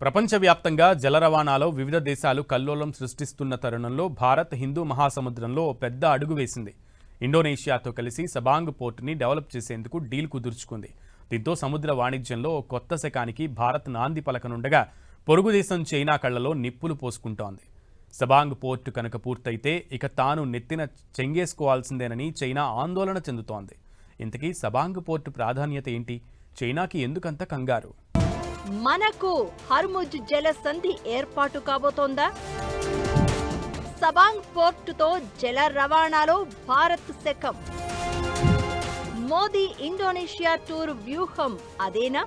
ప్రపంచవ్యాప్తంగా జల రవాణాలో వివిధ దేశాలు కల్లోలం సృష్టిస్తున్న తరుణంలో భారత్ హిందూ మహాసముద్రంలో ఓ పెద్ద అడుగు వేసింది. ఇండోనేషియాతో కలిసి సబాంగ్ పోర్టుని డెవలప్ చేసేందుకు డీల్ కుదుర్చుకుంది. దీంతో సముద్ర వాణిజ్యంలో ఓ కొత్త శకానికి భారత్ నాంది పలకనుండగా పొరుగు దేశం చైనా కళ్లలో నిప్పులు పోసుకుంటోంది. సబాంగ్ పోర్టు కనుక పూర్తయితే ఇక తాను నెత్తిన చెంగేసుకోవాల్సిందేనని చైనా ఆందోళన చెందుతోంది. ఇంతకీ సబాంగ్ పోర్టు ప్రాధాన్యత ఏంటి? చైనాకి ఎందుకంత కంగారు? మనకు హర్ముజ్ జలసంధి ఏర్పాటు కాబోతోందా? సబాంగ్ పోర్టుతో జల రవాణాలో భారత్ శకం. మోదీ ఇండోనేషియా టూర్ వ్యూహం అదేనా?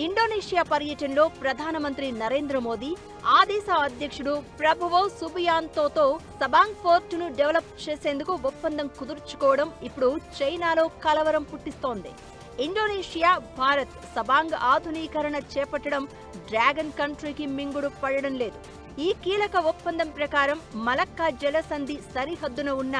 ఇండోనేషియా పర్యటనలో ప్రధానమంత్రి నరేంద్ర మోదీ, ఆ దేశ అధ్యక్షుడు ప్రభువో సుబియాంతోతో సబాంగ్ పోర్టును డెవలప్ చేసేందుకు ఒప్పందం కుదుర్చుకోవడం ఇప్పుడు చైనాలో కలవరం పుట్టిస్తోంది. ఇండోనేషియా, భారత్ సబాంగ్ ఆధునీకరణ చేపట్టడం డ్రాగన్ కంట్రీకి మింగుడు పడడం లేదు. ఈ కీలక ఒప్పందం ప్రకారం మలక్కా జలసంధి సరిహద్దున ఉన్న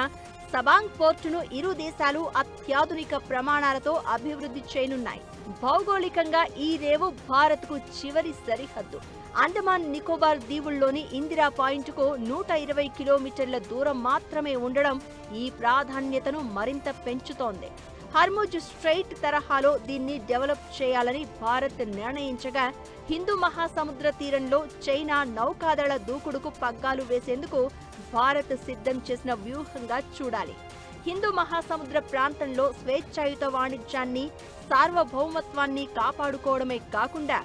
సబాంగ్ పోర్టును ఇరు దేశాలు అత్యాధునిక ప్రమాణాలతో అభివృద్ధి చేయనున్నాయి. భౌగోళికంగా ఈ రేవు భారత్కు చివరి సరిహద్దు. అండమాన్ నికోబార్ దీవుల్లోని ఇందిరా పాయింట్కు 120 కిలోమీటర్ల దూరం మాత్రమే ఉండడం ఈ ప్రాధాన్యతను మరింత పెంచుతోంది. హర్ముజ్ స్ట్రెయిట్ తరహాలో దీన్ని డెవలప్ చేయాలని భారత్ నిర్ణయించగా, హిందూ మహాసముద్ర తీరంలో చైనా నౌకాదళ దూకుడుకు పగ్గాలు వేసేందుకు భారత్ సిద్ధం చేసిన వ్యూహంగా చూడాలి. హిందూ మహాసముద్ర ప్రాంతంలో స్వేచ్ఛాయుత వాణిజ్యాన్ని, సార్వభౌమత్వాన్ని కాపాడుకోవడమే కాకుండా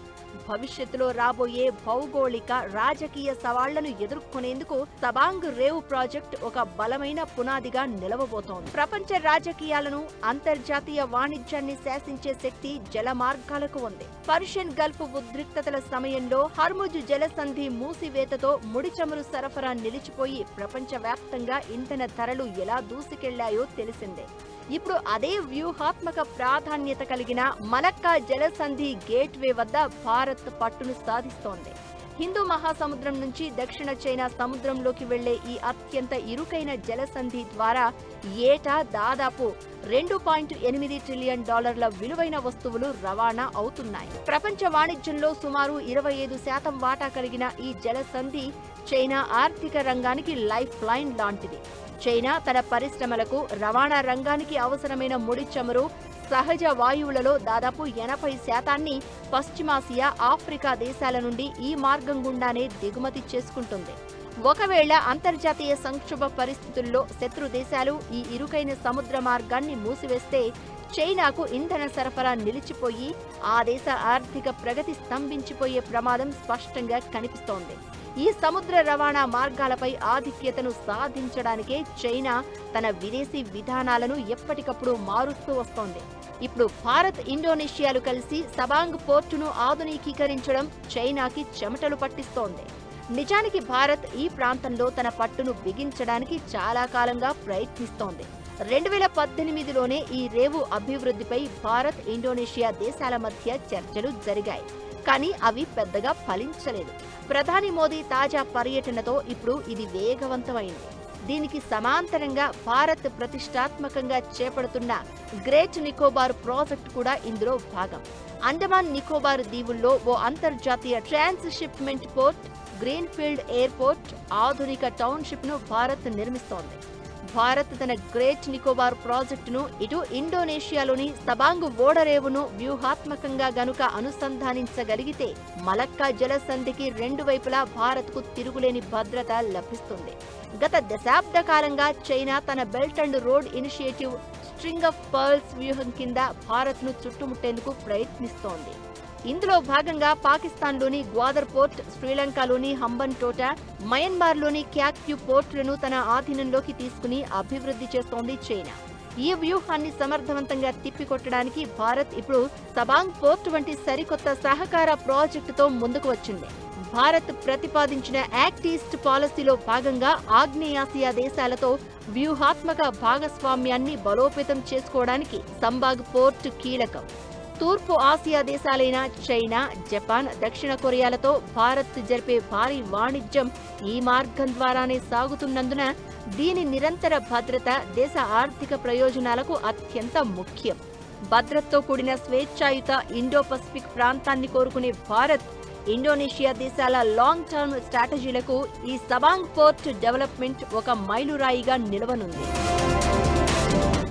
భవిష్యత్తులో రాబోయే భౌగోళిక, రాజకీయ సవాళ్లను ఎదుర్కొనేందుకు సబాంగ్ రేవు ప్రాజెక్ట్ ఒక బలమైన పునాదిగా నిలవబోతోంది. ప్రపంచ రాజకీయాలను, అంతర్జాతీయ వాణిజ్యాన్ని శాసించే శక్తి జల మార్గాలకు ఉంది. పర్షియన్ గల్ఫ్ ఉద్రిక్తతల సమయంలో హర్ముజ్ జలసంధి మూసివేతతో ముడి చమురు సరఫరా నిలిచిపోయి ప్రపంచవ్యాప్తంగా ఇంధన ధరలు ఎలా దూసుకెళ్లాయో తెలిసిందే. ఇప్పుడు అదే వ్యూహాత్మక ప్రాధాన్యత కలిగిన మలక్కా జలసంధి గేట్వే వద్ద భారత్ పట్టును సాధిస్తోంది. హిందూ మహాసముద్రం నుంచి దక్షిణ చైనా సముద్రంలోకి వెళ్లే ఈ అత్యంత ఇరుకైన జలసంధి ద్వారా ఏటా దాదాపు $2.8 ట్రిలియన్ విలువైన వస్తువులు రవాణా అవుతున్నాయి. ప్రపంచ వాణిజ్యంలో సుమారు 25% వాటా కలిగిన ఈ జలసంధి చైనా ఆర్థిక రంగానికి లైఫ్ లైన్ లాంటిది. చైనా తన పరిశ్రమలకు, రవాణా రంగానికి అవసరమైన ముడి చమురు, సహజ వాయువులలో దాదాపు 80% పశ్చిమాసియా, ఆఫ్రికా దేశాల నుండి ఈ మార్గం గుండానే దిగుమతి చేసుకుంటుంది. ఒకవేళ అంతర్జాతీయ సంక్షోభ పరిస్థితుల్లో శత్రు దేశాలు ఈ ఇరుకైన సముద్ర మార్గాన్ని మూసివేస్తే చైనాకు ఇంధన సరఫరా నిలిచిపోయి ఆ దేశ ఆర్థిక ప్రగతి స్తంభించిపోయే ప్రమాదం స్పష్టంగా కనిపిస్తోంది. ఈ సముద్ర రవాణా మార్గాలపై ఆధిక్యతను సాధించడానికే చైనా తన విదేశీ విధానాలను ఎప్పటికప్పుడు మారుస్తూ వస్తోంది. ఇప్పుడు భారత్, ఇండోనేషియాలు కలిసి సబాంగ్ పోర్టును ఆధునికీకరించడం చైనాకి చెమటలు పట్టిస్తోంది. నిజానికి భారత్ ఈ ప్రాంతంలో తన పట్టును బిగించడానికి చాలా కాలంగా ప్రయత్నిస్తోంది. 2018లోనే ఈ రేవు అభివృద్ధిపై భారత్, ఇండోనేషియా దేశాల మధ్య చర్చలు జరిగాయి. కానీ అవి పెద్దగా ఫలించలేదు. ప్రధాని మోదీ తాజా పర్యటనతో ఇప్పుడు ఇది వేగవంతమైంది. దీనికి సమాంతరంగా భారత్ ప్రతిష్టాత్మకంగా చేపడుతున్న గ్రేట్ నికోబార్ ప్రాజెక్టు కూడా ఇందులో భాగం. అండమాన్ నికోబార్ దీవుల్లో ఓ అంతర్జాతీయ ట్రాన్స్షిప్మెంట్ పోర్ట్, గ్రీన్ఫీల్డ్ ఎయిర్పోర్ట్, ఆధునిక టౌన్షిప్ ను భారత్ నిర్మిస్తోంది. భారత్ తన గ్రేట్ నికోబార్ ప్రాజెక్టును ఇటు ఇండోనేషియాలోని సబాంగ్ ఓడరేవును వ్యూహాత్మకంగా గనుక అనుసంధానించగలిగితే మలక్కా జలసంధికి రెండు వైపులా భారత్కు తిరుగులేని భద్రత లభిస్తుంది. గత దశాబ్ద కాలంగా చైనా తన belt and road initiative, string of pearls వ్యూహం కింద భారత్ను చుట్టుముట్టేందుకు ప్రయత్నిస్తోంది. ఇందులో భాగంగా పాకిస్తాన్లోని గ్వాదర్ పోర్ట్, శ్రీలంకలోని హంబన్ టోటా, మయన్మార్లోని క్యాక్యూ పోర్టులను తన ఆధీనంలోకి తీసుకుని అభివృద్ధి చేస్తోంది చైనా. ఈ వ్యూహాన్ని సమర్థవంతంగా తిప్పికొట్టడానికి భారత్ ఇప్పుడు సబాంగ్ పోర్టు వంటి సరికొత్త సహకార ప్రాజెక్టుతో ముందుకు వచ్చింది. భారత్ ప్రతిపాదించిన యాక్ట్ ఈస్ట్ పాలసీలో భాగంగా ఆగ్నేయాసియా దేశాలతో వ్యూహాత్మక భాగస్వామ్యాన్ని బలోపేతం చేసుకోవడానికి సంబాగ్ పోర్టు కీలకం. తూర్పు ఆసియా దేశాలైన చైనా, జపాన్, దక్షిణ కొరియాలతో భారత్ జరిపే భారీ వాణిజ్యం ఈ మార్గం ద్వారానే సాగుతున్నందున దీని నిరంతర భద్రత దేశ ఆర్థిక ప్రయోజనాలకు అత్యంత ముఖ్యం. భద్రతతో కూడిన స్వేచ్ఛాయుత ఇండో పసిఫిక్ ప్రాంతాన్ని కోరుకునే భారత్, ఇండోనేషియా దేశాల లాంగ్ టర్మ్ స్ట్రాటజీలకు ఈ సబాంగ్ పోర్ట్ డెవలప్మెంట్ ఒక మైలురాయిగా నిలవనుంది.